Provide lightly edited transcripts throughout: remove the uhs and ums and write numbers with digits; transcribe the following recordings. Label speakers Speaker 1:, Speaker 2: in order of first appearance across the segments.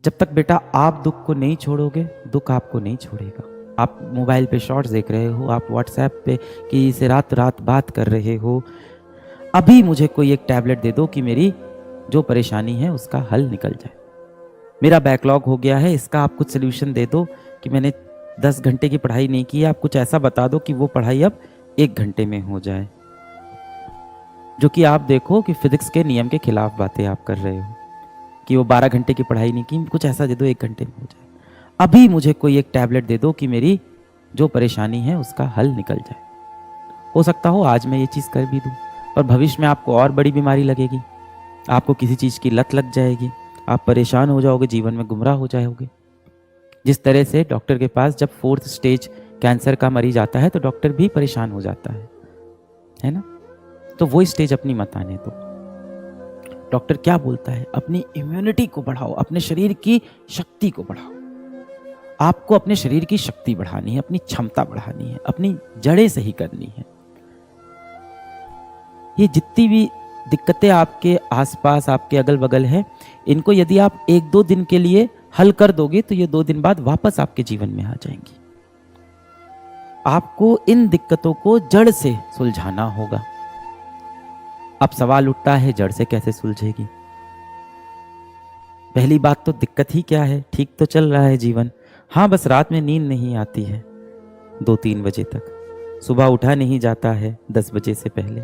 Speaker 1: जब तक बेटा आप दुख को नहीं छोड़ोगे, दुख आपको नहीं छोड़ेगा। आप मोबाइल पे शॉर्ट्स देख रहे हो, आप व्हाट्सएप पे किसी से रात रात बात कर रहे हो। अभी मुझे कोई एक टैबलेट दे दो कि मेरी जो परेशानी है उसका हल निकल जाए। मेरा बैकलॉग हो गया है, इसका आप कुछ सोल्यूशन दे दो कि मैंने 10 घंटे की पढ़ाई नहीं की है, आप कुछ ऐसा बता दो कि वो पढ़ाई अब 1 घंटे में हो जाए। जो कि आप देखो कि फिजिक्स के नियम के खिलाफ बातें आप कर रहे हो कि वो 12 घंटे की पढ़ाई नहीं की, कुछ ऐसा दे दो 1 घंटे में हो जाए। अभी मुझे कोई एक टैबलेट दे दो कि मेरी जो परेशानी है उसका हल निकल जाए। हो सकता हो आज मैं ये चीज़ कर भी दूँ, और भविष्य में आपको और बड़ी बीमारी लगेगी, आपको किसी चीज़ की लत लग जाएगी, आप परेशान हो जाओगे, जीवन में गुमराह हो जाओगे। जिस तरह से डॉक्टर के पास जब 4th स्टेज कैंसर का मरीज आता है तो डॉक्टर भी परेशान हो जाता है ना। तो वो स्टेज अपनी मत आने दो। डॉक्टर क्या बोलता है? अपनी इम्यूनिटी को बढ़ाओ, अपने शरीर की शक्ति को बढ़ाओ। आपको अपने शरीर की शक्ति बढ़ानी है, अपनी क्षमता बढ़ानी है, अपनी जड़ें सही करनी है। ये जितनी भी दिक्कतें आपके आसपास, आपके अगल बगल है, इनको यदि आप 1-2 दिन के लिए हल कर दोगे तो ये 2 दिन बाद वापस आपके जीवन में आ जाएंगी। आपको इन दिक्कतों को जड़ से सुलझाना होगा। अब सवाल उठता है, जड़ से कैसे सुलझेगी? पहली बात तो दिक्कत ही क्या है? ठीक तो चल रहा है जीवन। हाँ, बस रात में नींद नहीं आती है 2-3 बजे तक, सुबह उठा नहीं जाता है 10 बजे से पहले,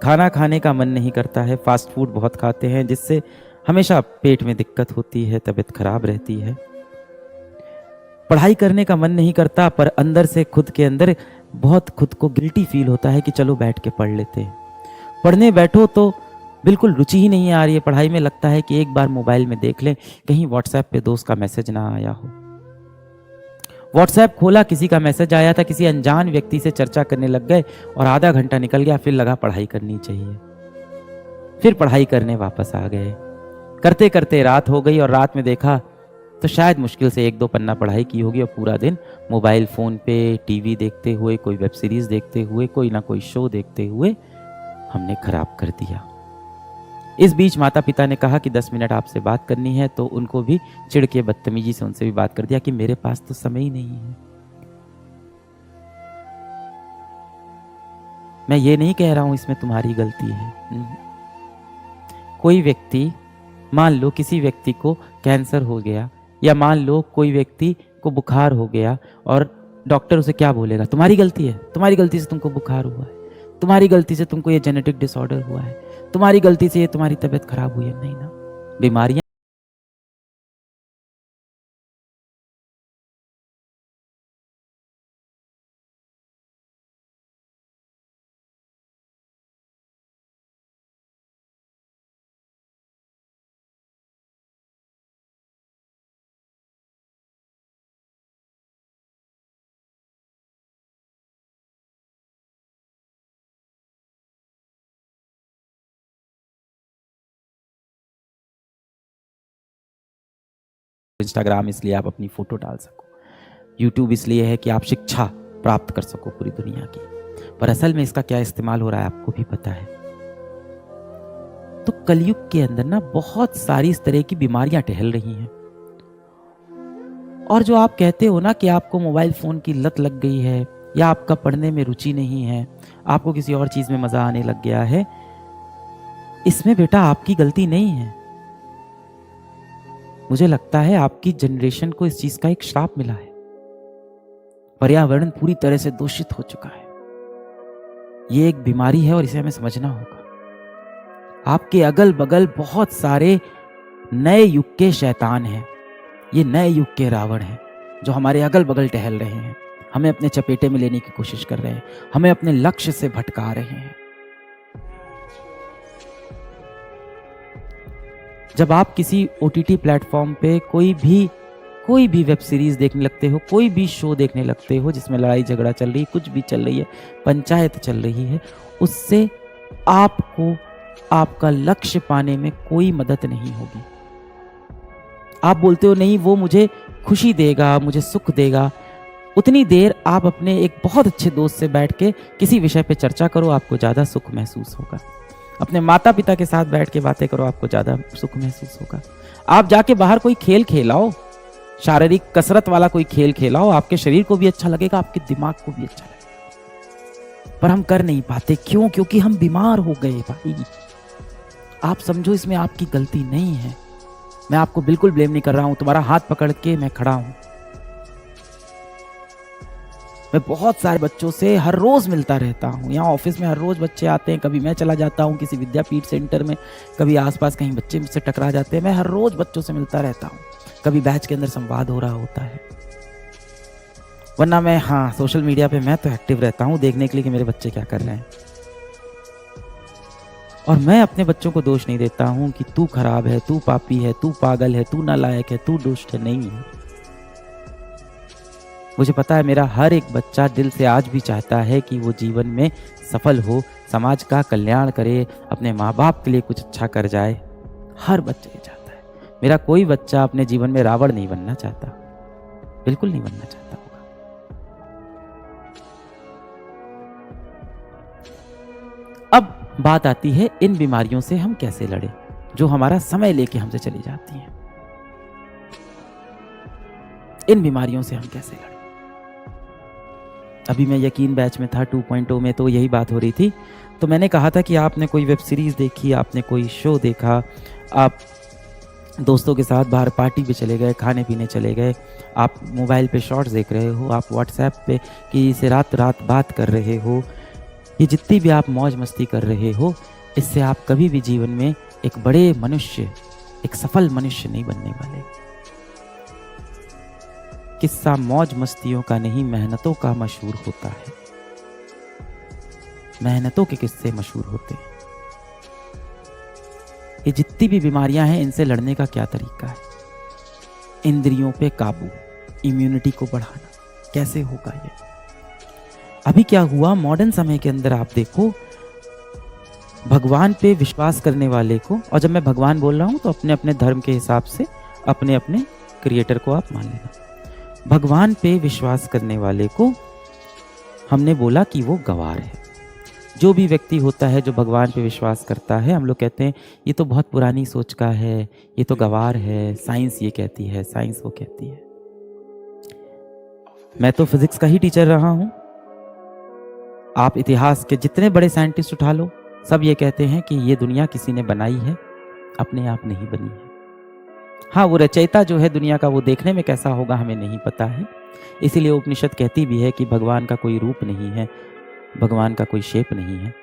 Speaker 1: खाना खाने का मन नहीं करता है, फास्ट फूड बहुत खाते हैं जिससे हमेशा पेट में दिक्कत होती है, तबीयत खराब रहती है, पढ़ाई करने का मन नहीं करता, पर अंदर से खुद के अंदर बहुत खुद को गिल्टी फील होता है कि चलो बैठ के पढ़ लेते हैं। पढ़ने बैठो तो बिल्कुल रुचि ही नहीं आ रही है पढ़ाई में, लगता है कि एक बार मोबाइल में देख लें कहीं व्हाट्सएप पे दोस्त का मैसेज ना आया हो। व्हाट्सएप खोला, किसी का मैसेज आया था, किसी अनजान व्यक्ति से चर्चा करने लग गए और आधा घंटा निकल गया, फिर लगा पढ़ाई करनी चाहिए, फिर पढ़ाई करने वापस आ गए। करते करते रात हो गई और रात में देखा तो शायद मुश्किल से 1-2 पन्ना पढ़ाई की होगी और पूरा दिन मोबाइल फोन पे टीवी देखते हुए, कोई वेब सीरीज देखते हुए, कोई ना कोई शो देखते हुए हमने खराब कर दिया। इस बीच माता पिता ने कहा कि 10 मिनट आपसे बात करनी है, तो उनको भी चिढ़ के बदतमीजी से उनसे भी बात कर दिया कि मेरे पास तो समय ही नहीं है। मैं ये नहीं कह रहा हूं इसमें तुम्हारी गलती है। कोई व्यक्ति, मान लो किसी व्यक्ति को कैंसर हो गया, या मान लो कोई व्यक्ति को बुखार हो गया और डॉक्टर उसे क्या बोलेगा? तुम्हारी गलती है, तुम्हारी गलती से तुमको बुखार हुआ है, तुम्हारी गलती से तुमको ये जेनेटिक डिसऑर्डर हुआ है, तुम्हारी गलती से ये तुम्हारी तबीयत खराब हुई है। नहीं ना, बीमारियां इंस्टाग्राम इसलिए आप अपनी फोटो डाल सको, यूट्यूब इसलिए है कि आप शिक्षा प्राप्त कर सको पूरी दुनिया की, पर असल में इसका क्या इस्तेमाल हो रहा है आपको भी पता है। तो कलयुग के अंदर ना बहुत सारी इस तरह की बीमारियां टहल रही हैं, और जो आप कहते हो ना कि आपको मोबाइल फोन की लत लग गई है, या आपका पढ़ने में रुचि नहीं है, आपको किसी और चीज में मजा आने लग गया है, इसमें बेटा आपकी गलती नहीं है। मुझे लगता है आपकी जनरेशन को इस चीज का एक श्राप मिला है। पर्यावरण पूरी तरह से दूषित हो चुका है, ये एक बीमारी है और इसे हमें समझना होगा। आपके अगल बगल बहुत सारे नए युग के शैतान हैं, ये नए युग के रावण हैं जो हमारे अगल बगल टहल रहे हैं, हमें अपने चपेटे में लेने की कोशिश कर रहे हैं, हमें अपने लक्ष्य से भटका रहे हैं। जब आप किसी OTT प्लेटफॉर्म पे कोई भी वेब सीरीज देखने लगते हो, कोई भी शो देखने लगते हो जिसमें लड़ाई झगड़ा चल रही है, कुछ भी चल रही है, पंचायत चल रही है, उससे आपको आपका लक्ष्य पाने में कोई मदद नहीं होगी। आप बोलते हो नहीं वो मुझे खुशी देगा, मुझे सुख देगा, उतनी देर आप अपने एक बहुत अच्छे दोस्त से बैठ के किसी विषय पे चर्चा करो, आपको ज़्यादा सुख महसूस होगा। अपने माता पिता के साथ बैठ के बातें करो, आपको ज़्यादा सुख महसूस होगा। आप जाके बाहर कोई खेल खेलाओ, शारीरिक कसरत वाला कोई खेल खेलाओ, आपके शरीर को भी अच्छा लगेगा, आपके दिमाग को भी अच्छा लगेगा। पर हम कर नहीं पाते। क्यों? क्योंकि हम बीमार हो गए भाई। आप समझो इसमें आपकी गलती नहीं है। मैं आपको बिल्कुल ब्लेम नहीं कर रहा हूं। तुम्हारा हाथ पकड़ के मैं खड़ा हूं। मैं बहुत सारे बच्चों से हर रोज मिलता रहता हूँ। यहाँ ऑफिस में हर रोज बच्चे आते हैं। कभी मैं चला जाता हूँ किसी विद्यापीठ सेंटर में, कभी आसपास कहीं बच्चे मुझसे टकरा जाते हैं। मैं हर रोज बच्चों से मिलता रहता हूँ। कभी बैच के अंदर संवाद हो रहा होता है। वरना मैं सोशल मीडिया पे मैं तो एक्टिव रहता हूँ देखने के लिए कि मेरे बच्चे क्या कर रहे हैं। और मैं अपने बच्चों को दोष नहीं देता हूँ कि तू खराब है, तू पापी है, तू पागल है, तू नालायक है, तू दुष्ट है। नहीं है। मुझे पता है मेरा हर एक बच्चा दिल से आज भी चाहता है कि वो जीवन में सफल हो, समाज का कल्याण करे, अपने माँ बाप के लिए कुछ अच्छा कर जाए। हर बच्चा ये चाहता है। मेरा कोई बच्चा अपने जीवन में रावण नहीं बनना चाहता, बिल्कुल नहीं बनना चाहता होगा। अब बात आती है इन बीमारियों से हम कैसे लड़े, जो हमारा समय लेके हमसे चली जाती हैं। इन बीमारियों से हम कैसे लड़े। अभी मैं यकीन बैच में था 2.0 में, तो यही बात हो रही थी। तो मैंने कहा था कि आपने कोई वेब सीरीज देखी, आपने कोई शो देखा, आप दोस्तों के साथ बाहर पार्टी पे चले गए, खाने पीने चले गए, आप मोबाइल पे शॉर्ट्स देख रहे हो, आप व्हाट्सएप पे किसी से रात रात बात कर रहे हो, ये जितनी भी आप मौज मस्ती कर रहे हो, इससे आप कभी भी जीवन में एक बड़े मनुष्य, एक सफल मनुष्य नहीं बनने वाले। किस्सा मौज मस्तियों का नहीं, मेहनतों का मशहूर होता है। मेहनतों के किस्से मशहूर होते हैं। ये जितनी भी बीमारियां हैं, इनसे लड़ने का क्या तरीका है? इंद्रियों पे काबू, इम्यूनिटी को बढ़ाना। कैसे होगा ये? अभी क्या हुआ मॉडर्न समय के अंदर, आप देखो भगवान पे विश्वास करने वाले को, और जब मैं भगवान बोल रहा हूं तो अपने अपने धर्म के हिसाब से अपने अपने क्रिएटर को आप मान लेना। भगवान पे विश्वास करने वाले को हमने बोला कि वो गंवार है। जो भी व्यक्ति होता है जो भगवान पे विश्वास करता है, हम लोग कहते हैं ये तो बहुत पुरानी सोच का है, ये तो गंवार है, साइंस ये कहती है, साइंस वो कहती है। मैं तो फिजिक्स का ही टीचर रहा हूं। आप इतिहास के जितने बड़े साइंटिस्ट उठा लो, सब ये कहते हैं कि ये दुनिया किसी ने बनाई है, अपने आप नहीं बनी है। हाँ, वो रचयिता जो है दुनिया का, वो देखने में कैसा होगा हमें नहीं पता है। इसीलिए उपनिषद कहती भी है कि भगवान का कोई रूप नहीं है, भगवान का कोई शेप नहीं है,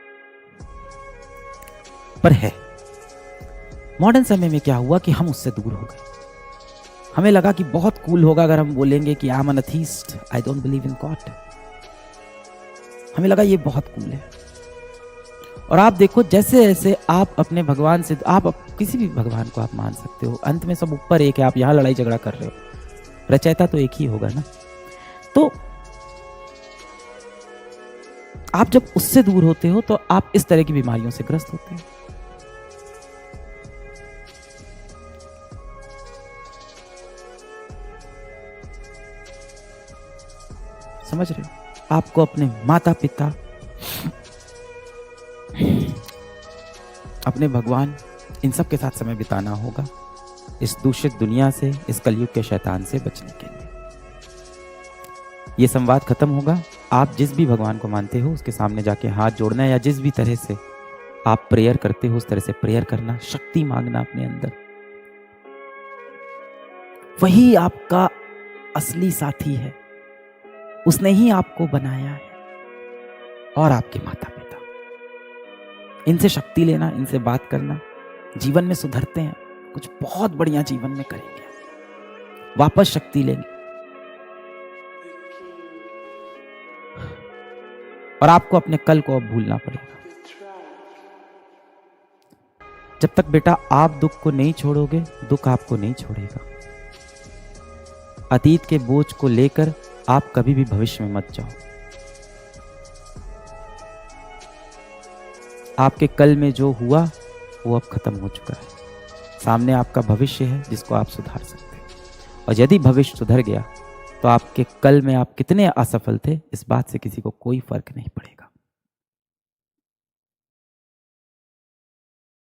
Speaker 1: पर है। मॉडर्न समय में क्या हुआ कि हम उससे दूर हो गए। हमें लगा कि बहुत कूल होगा अगर हम बोलेंगे कि I am N atheist, I don't believe in God. हमें लगा ये बहुत कूल है। और आप देखो जैसे जैसे आप अपने भगवान से, आप किसी भी भगवान को आप मान सकते हो, अंत में सब ऊपर एक है। आप यहां लड़ाई झगड़ा कर रहे हो, रचयिता तो एक ही होगा ना। तो आप जब उससे दूर होते हो तो आप इस तरह की बीमारियों से ग्रस्त होते हैं। समझ रहे हो? आपको अपने माता पिता, अपने भगवान, इन सब के साथ समय बिताना होगा इस दूषित दुनिया से, इस कलयुग के शैतान से बचने के लिए। ये संवाद खत्म होगा। आप जिस भी भगवान को मानते हो उसके सामने जाके हाथ जोड़ना है, या जिस भी तरह से आप प्रेयर करते हो उस तरह से प्रेयर करना, शक्ति मांगना अपने अंदर। वही आपका असली साथी है, उसने ही आपको बनाया है, और आपके माता पिता। इनसे शक्ति लेना, इनसे बात करना, जीवन में सुधरते हैं, कुछ बहुत बढ़िया जीवन में करेंगे, वापस शक्ति लेंगे। और आपको अपने कल को अब भूलना पड़ेगा। जब तक बेटा आप दुख को नहीं छोड़ोगे, दुख आपको नहीं छोड़ेगा। अतीत के बोझ को लेकर आप कभी भी भविष्य में मत जाओ। आपके कल में जो हुआ वो अब खत्म हो चुका है। सामने आपका भविष्य है जिसको आप सुधार सकते हैं। और यदि भविष्य सुधर गया तो आपके कल में आप कितने असफल थे, इस बात से किसी को कोई फर्क नहीं पड़ेगा।